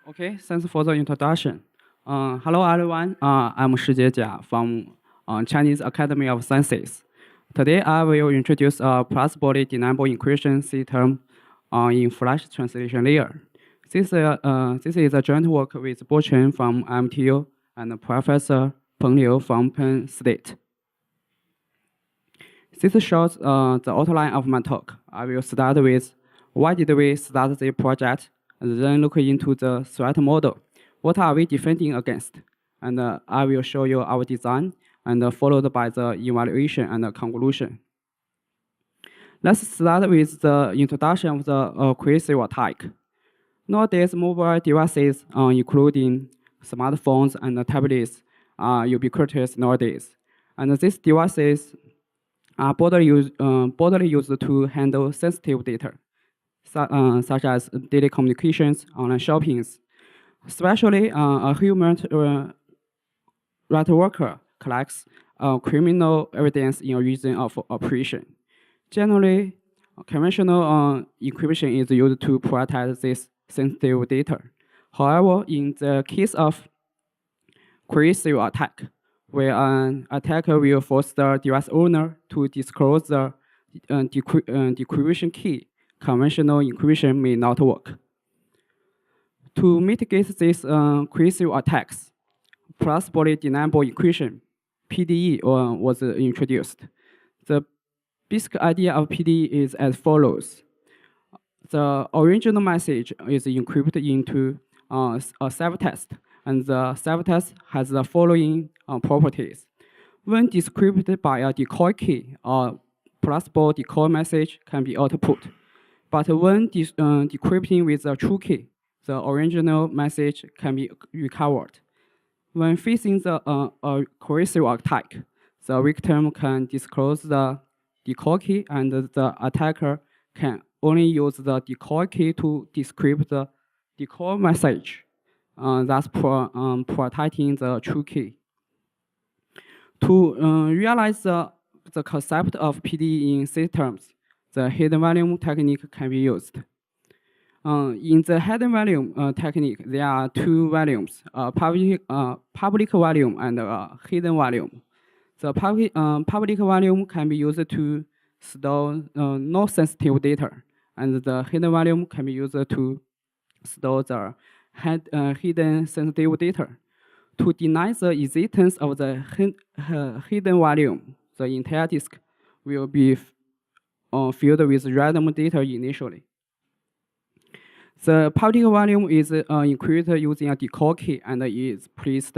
Okay, thanks for the introduction. Hello, everyone. I'm Shijie Jia from Chinese Academy of Sciences. Today, I will introduce a Plausibly Deniable Encryption system in Flash translation layer. This is a joint work with Bo Chen from MTU and Professor Peng Liu from Penn State. This shows the outline of my talk. I will start with why did we start the project, and then look into the threat model. What are we defending against? And I will show you our design, and followed by the evaluation and the conclusion. Let's start with the introduction of the cohesive attack. Nowadays, mobile devices, including smartphones and tablets, are ubiquitous nowadays. And these devices are broadly used to handle sensitive data, such as daily communications, online shoppings. Especially, a human right worker collects criminal evidence in a region of operation. Generally, conventional encryption is used to protect this sensitive data. However, in the case of cohesive attack, where an attacker will force the device owner to disclose the decryption key, conventional encryption may not work. To mitigate these cohesive attacks, Plausibly Deniable Encryption, PDE, was introduced. The basic idea of PDE is as follows. The original message is encrypted into a ciphertext, and the ciphertext has the following properties. When decrypted by a decoy key, a plausible decoy message can be output. But when decrypting with a true key, the original message can be recovered. When facing the cohesive attack, the victim can disclose the decoy key, and the attacker can only use the decoy key to decrypt the decoy message, thus protecting the true key. To realize the concept of PDE in systems, the hidden volume technique can be used. In the hidden volume technique, there are two volumes, public volume and hidden volume. The public volume can be used to store no sensitive data, and the hidden volume can be used to store the hidden sensitive data. To deny the existence of the hidden volume, the entire disk will be filled with random data initially. The public volume is encrypted using a decoy key and is placed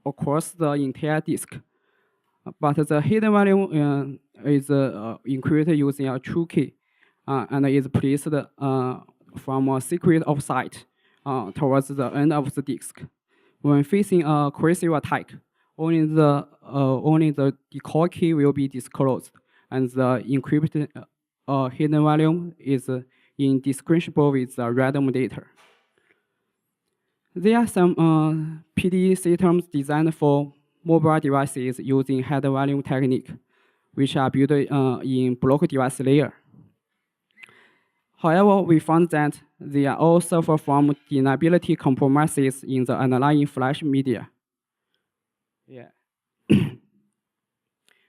across the entire disk. But the hidden volume is encrypted using a true key and is placed from a secret offsite towards the end of the disk. When facing a cohesive attack, only the decoy key will be disclosed, and the encrypted hidden volume is indistinguishable with the random data. There are some PDE systems designed for mobile devices using hidden volume technique, which are built in block device layer. However, we found that they all suffer from deniability compromises in the underlying flash media. Yeah.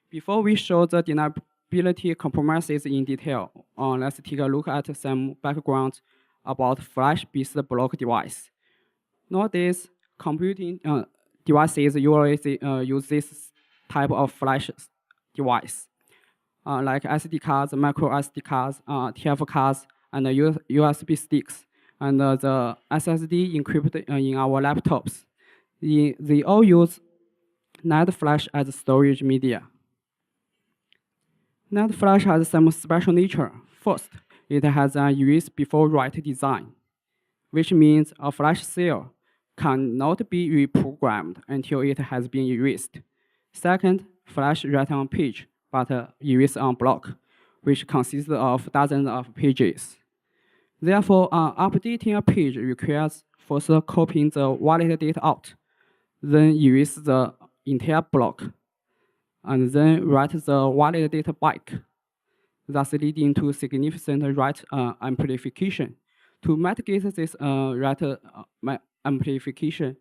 Before we show the deniability compromises in detail, let's take a look at some background about flash-based block device. Nowadays, computing devices usually use this type of flash device, like SD cards, micro SD cards, TF cards, and USB sticks, and the SSD encrypted in our laptops. They all use NAND flash as storage media. NAND flash has some special nature. First, it has an erase before write design, which means a flash cell cannot be reprogrammed until it has been erased. Second, flash write on page, but erase on block, which consists of dozens of pages. Therefore, updating a page requires first copying the valid data out, then erase the entire block, and then write the valid data back, thus leading to significant write amplification. To mitigate this write amplification,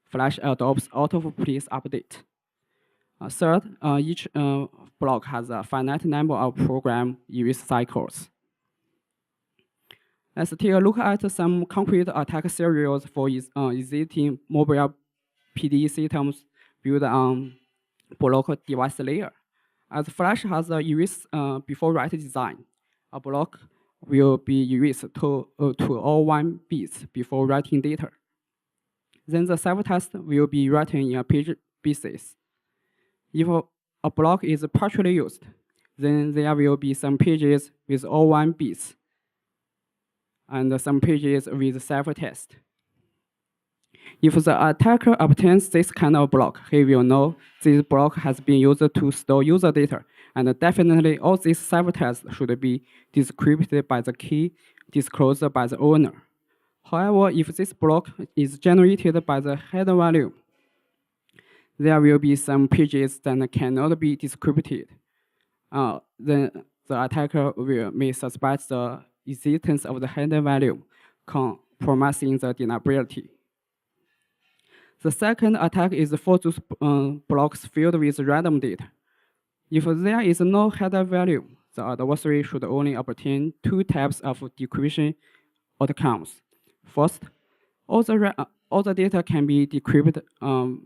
Flash adopts out-of-place update. Third, each block has a finite number of program erase cycles. Let's take a look at some concrete attack scenarios for existing mobile PDE systems built on block device layer. As Flash has a erase before write design, a block will be erased to all 1 bits before writing data. Then the self-test will be written in a page basis. If a block is partially used, then there will be some pages with all 1 bits and some pages with self-test. If the attacker obtains this kind of block, he will know this block has been used to store user data, and definitely all these self-tests should be decrypted by the key disclosed by the owner. However, if this block is generated by the header value, there will be some pages that cannot be decrypted. Then the attacker may suspect the existence of the header value, compromising the deniability. The second attack is for those blocks filled with random data. If there is no header value, the adversary should only obtain 2 types of decryption outcomes. First, all the data can be decrypted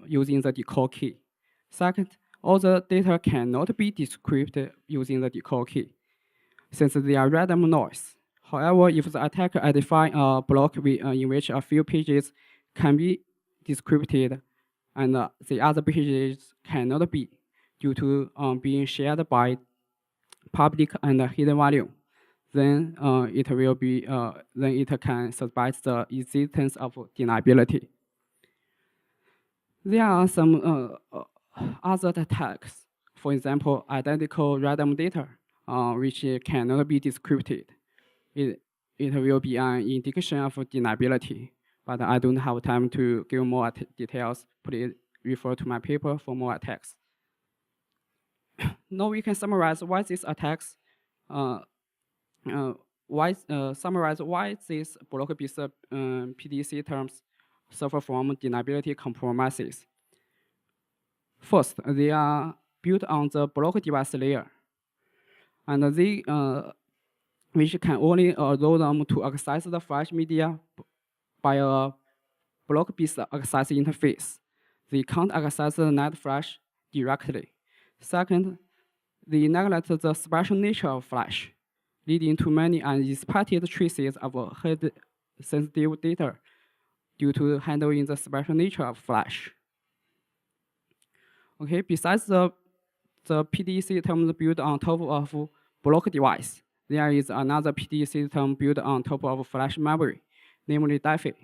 using the decode key. Second, all the data cannot be decrypted using the decode key, since they are random noise. However, if the attacker identifies a block in which a few pages can be decrypted and the other pages cannot be due to being shared by public and hidden value, then it can suspect the existence of deniability. There are some other attacks. For example, identical random data, which cannot be decrypted. It will be an indication of deniability, but I don't have time to give more details. Please refer to my paper for more attacks. Now we can summarize why these attacks, summarize why these block-based PDE systems suffer from deniability compromises. First, they are built on the block device layer, and they which can only allow them to access the Flash media by a block-based access interface. They can't access the net Flash directly. Second, they neglect the special nature of Flash, leading to many unexpected traces of sensitive data due to handling the special nature of Flash. Okay, besides the PDE system built on top of block device, there is another PDE system built on top of Flash memory, namely DEFTL.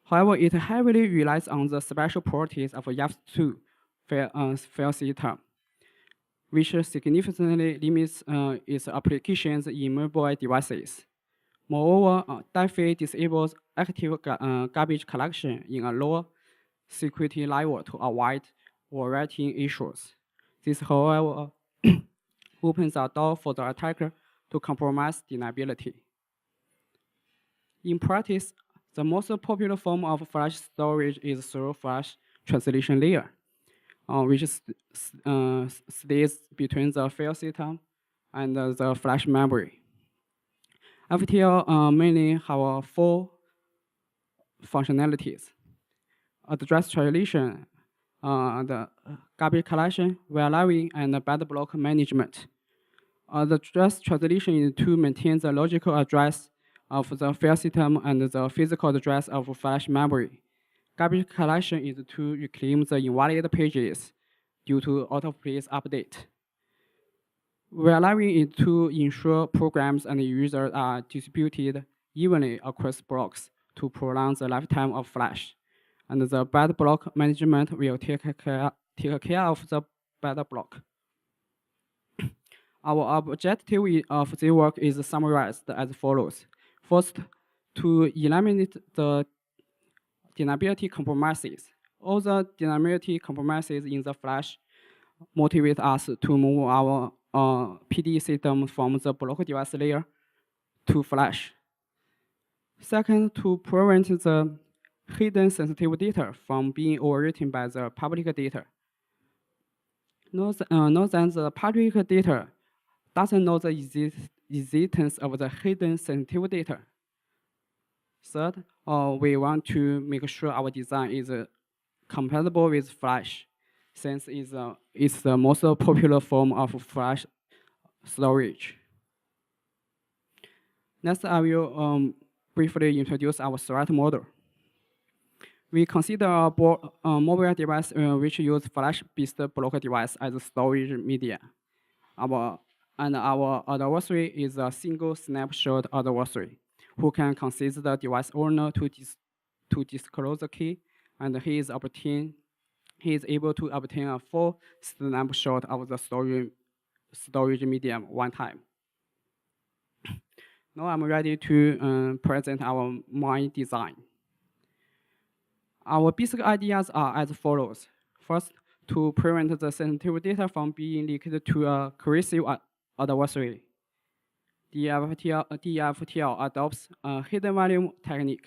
However, it heavily relies on the special properties of YAF2 file system, which significantly limits its applications in mobile devices. Moreover, DEFTL disables active garbage collection in a low security level to avoid overwriting issues. This, however, opens a door for the attacker to compromise deniability. In practice, the most popular form of Flash storage is through Flash translation layer, which stays between the file system and the Flash memory. FTL mainly have 4 functionalities: address translation, the garbage collection, valuing, and bad block management. The address translation is to maintain the logical address of the file system and the physical address of Flash memory. Garbage collection is to reclaim the invalid pages due to out-of-place update. Valuing is to ensure programs and users are distributed evenly across blocks to prolong the lifetime of Flash. And the bad block management will take care of the bad block. Our objective of this work is summarized as follows. First, to eliminate the deniability compromises. All the deniability compromises in the Flash motivate us to move our PDE system from the block device layer to Flash. Second, to prevent the hidden sensitive data from being overwritten by the public data. Note that the public data doesn't know the existence of the hidden sensitive data. Third, we want to make sure our design is compatible with Flash, since it's the most popular form of Flash storage. Next, I will briefly introduce our threat model. We consider a mobile device which use Flash-based block device as a storage media. Our adversary is a single snapshot adversary who can consist the device owner to disclose the key, and he is able to obtain a full snapshot of the storage medium one time. Now I'm ready to present our main design. Our basic ideas are as follows. First, to prevent the sensitive data from being leaked to a coercive adversary. DEFTL adopts a hidden volume technique,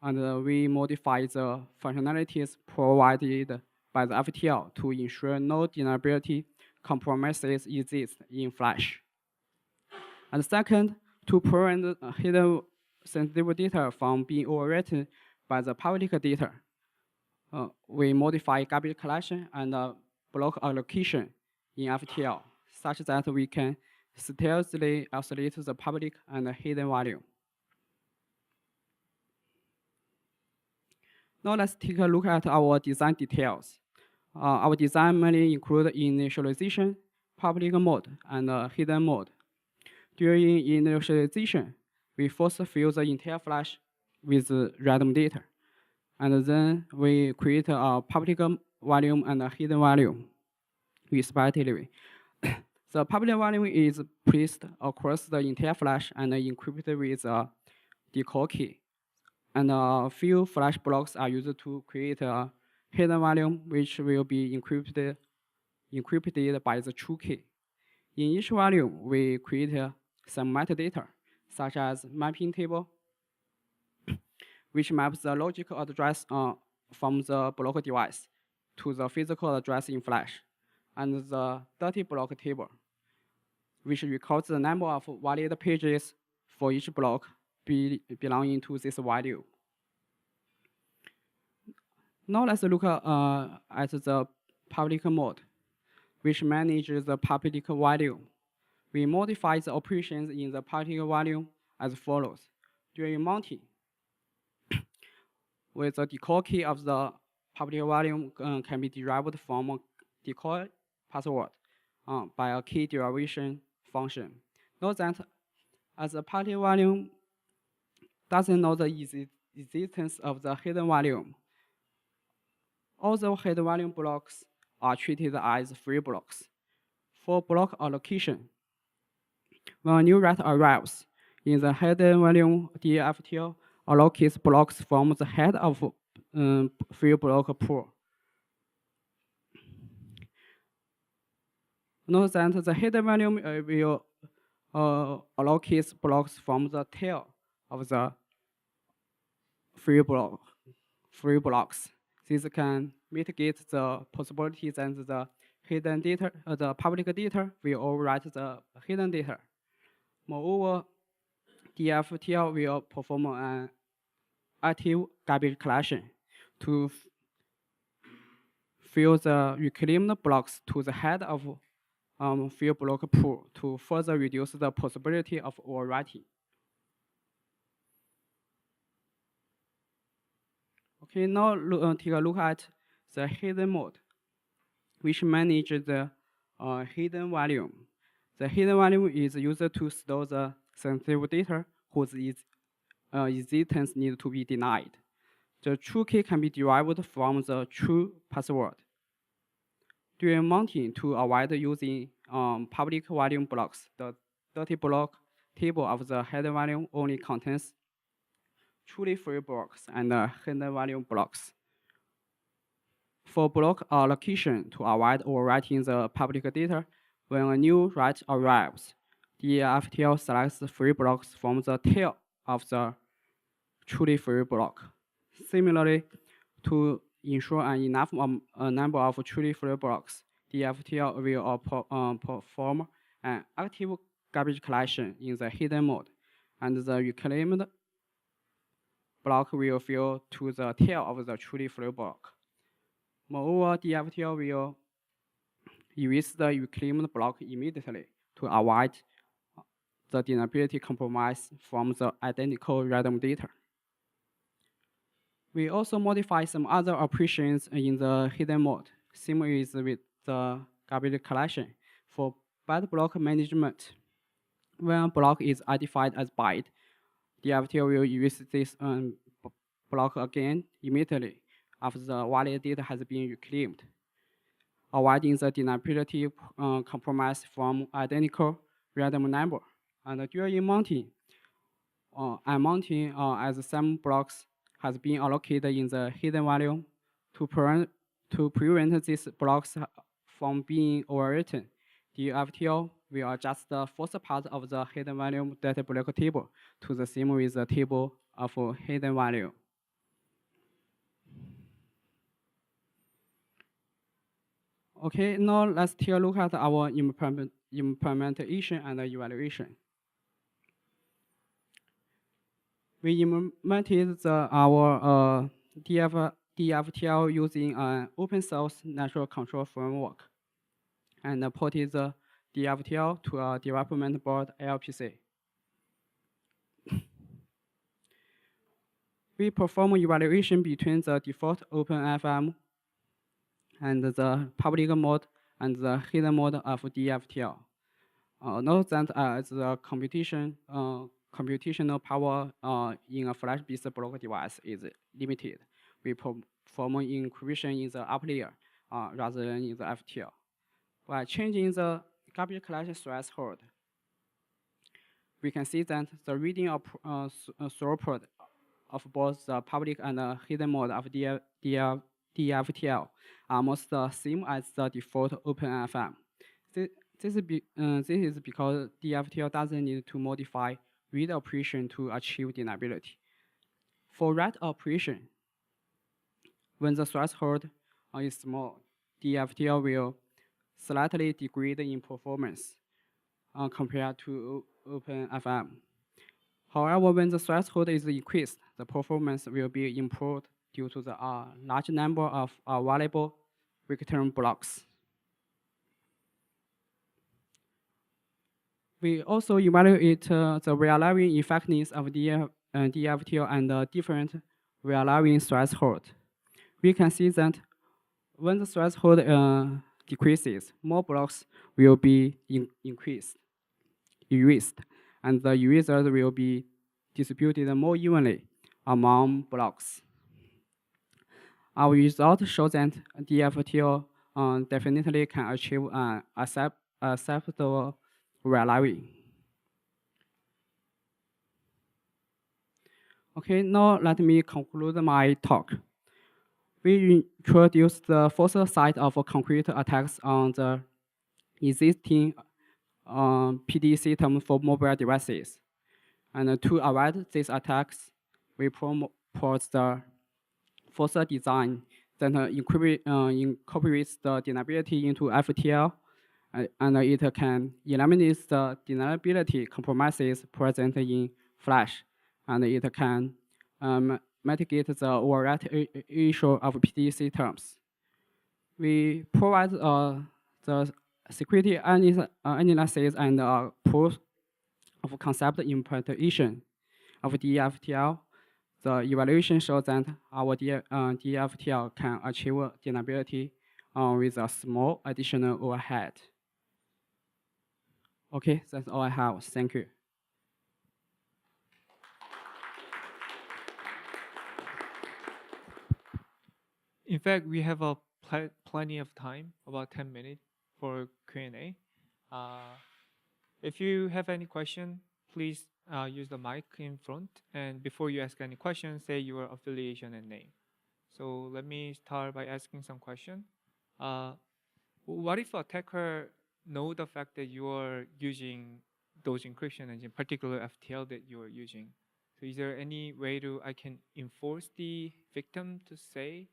and we modify the functionalities provided by the FTL to ensure no deniability compromises exist in Flash. And second, to prevent hidden sensitive data from being overwritten by the public data, we modify garbage collection and block allocation in FTL, such that we can stealthily isolate the public and hidden value. Now let's take a look at our design details. Our design mainly include initialization, public mode, and hidden mode. During initialization, we first fill the entire flash with random data, and then we create a public volume and a hidden volume, respectively. The public volume is placed across the entire flash and encrypted with a decoy key. And a few flash blocks are used to create a hidden volume, which will be encrypted by the true key. In each volume, we create some metadata, such as mapping table, which maps the logical address from the block device to the physical address in Flash, and the dirty block table, which records the number of valid pages for each block belonging to this value. Now let's look at the public mode, which manages the public value. We modify the operations in the public value as follows. During mounting, with the decoy key of the public volume can be derived from a decoy password by a key derivation function. Note that as the public volume doesn't know the existence of the hidden volume, all the hidden volume blocks are treated as free blocks. For block allocation, when a new write arrives in the hidden volume, DEFTL allocates blocks from the head of free block pool. Note that the hidden volume will allocate blocks from the tail of the free blocks. This can mitigate the possibility that the hidden data, the public data, will overwrite the hidden data. Moreover, DEFTL will perform an active garbage collection to fill the reclaimed blocks to the head of free block pool to further reduce the possibility of overwriting. Okay, now take a look at the hidden mode, which manages the hidden volume. The hidden volume is used to store the sensitive data whose existence needs to be denied. The true key can be derived from the true password. During mounting, to avoid using public volume blocks, the dirty block table of the hidden volume only contains truly free blocks and hidden volume blocks. For block allocation, to avoid overwriting the public data, when a new write arrives, the FTL selects free blocks from the tail of the truly free block. Similarly, to ensure an enough number of truly free blocks, DFTL will perform an active garbage collection in the hidden mode, and the reclaimed block will fill to the tail of the truly free block. Moreover, DFTL will erase the reclaimed block immediately to avoid the deniability compromise from the identical random data. We also modify some other operations in the hidden mode, same as with the garbage collection. For byte block management, when a block is identified as byte, the DFTL will erase this block again immediately after the valid data has been reclaimed, avoiding the deniability compromise from identical random number. And during mounting, unmounting as some blocks has been allocated in the hidden value to prevent these blocks from being overwritten. The FTL will adjust the first part of the hidden value data block table to the same with the table of hidden value. Okay, now let's take a look at our implementation and evaluation. We implemented our DFTL using an open source natural control framework and ported the DFTL to a development board LPC. We perform evaluation between the default OpenFM and the public mode and the hidden mode of DFTL. Note that the computational power in a flash-based block device is limited. We perform encryption in the upper layer rather than in the FTL. By changing the garbage collection threshold, we can see that the reading throughput of both the public and hidden mode of DFTL are almost the same as the default OpenFM. This is because DFTL doesn't need to modify read operation to achieve deniability. For write operation, when the threshold is small, DFTL will slightly degrade in performance compared to OpenFM. However, when the threshold is increased, the performance will be improved due to the large number of available return blocks. We also evaluate the real-living effectiveness of DFTL and different real-living thresholds. We can see that when the threshold decreases, more blocks will be erased, and the erasers will be distributed more evenly among blocks. Our results show that DFTL definitely can achieve an acceptable real-living. Okay, now let me conclude my talk. We introduced the first set of concrete attacks on the existing PD system for mobile devices. And to avoid these attacks, we promote the first design that incorporates the deniability into FTL, and it can eliminate the deniability compromises present in Flash, and it can mitigate the overwrite issue of PD systems. We provide the security analysis and proof of concept implementation of DFTL. The evaluation shows that our DFTL can achieve deniability with a small additional overhead. Okay, that's all I have. Thank you. In fact, we have plenty of time, about 10 minutes for Q&A. If you have any question, please use the mic in front. And before you ask any question, say your affiliation and name. So let me start by asking some question. What if attacker know the fact that you are using those encryption and in particular FTL that you are using? So is there any way I can enforce the victim to say?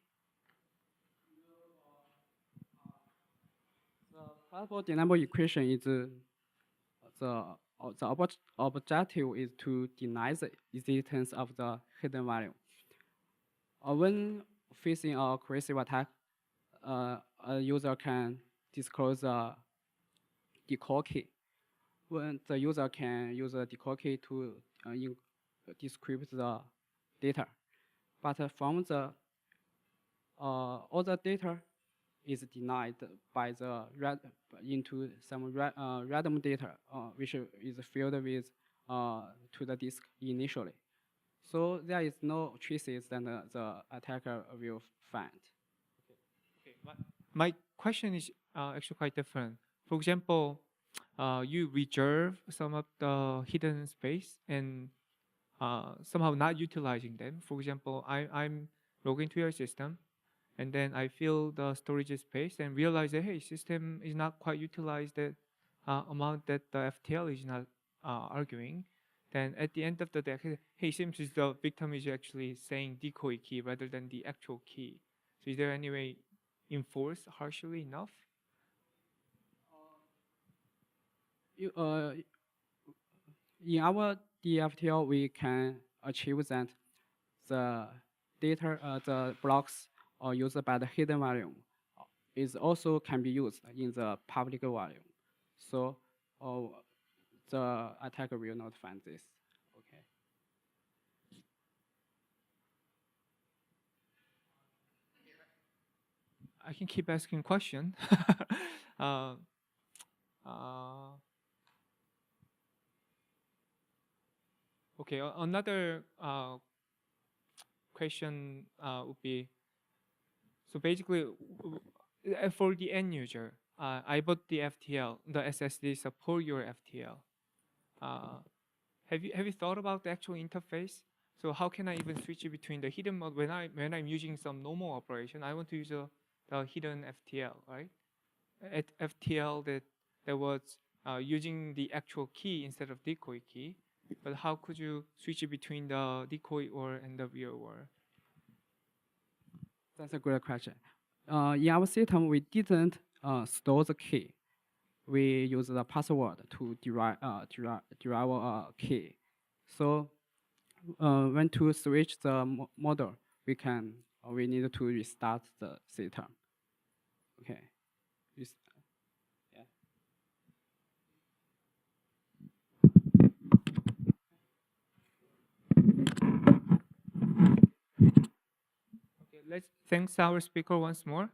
The Plausibly Deniable Encryption is the objective is to deny the existence of the hidden value. When facing a coercive attack, a user can disclose the decoy key. When the user can use the decoy key to decrypt the data, but from the all the data is denied by the into some random data, which is filled with to the disk initially. So there is no traces that the attacker will find. Okay, my question is actually quite different. For example, you reserve some of the hidden space and somehow not utilizing them. For example, I'm logging to your system, and then I fill the storage space and realize that, hey, system is not quite utilized that amount that the FTL is not arguing. Then at the end of the day, hey, seems the victim is actually saying decoy key rather than the actual key. So is there any way enforce harshly enough? In our DFTL, we can achieve that the data, the blocks used by the hidden value is also can be used in the public value. So the attacker will not find this. Okay. I can keep asking question. uh, uh, okay, another question would be, so basically, for the end user, I bought the FTL, the SSD support your FTL. Have you thought about the actual interface? So how can I even switch it between the hidden mode when I'm using some normal operation? I want to use the hidden FTL, right? At FTL that was using the actual key instead of decoy key. But how could you switch it between the decoy or and the real world? That's a great question. In our system, we didn't store the key. We use the password to derive a key. So when to switch the model, we need to restart the system. Okay. Yeah. Okay, let's thanks our speaker once more.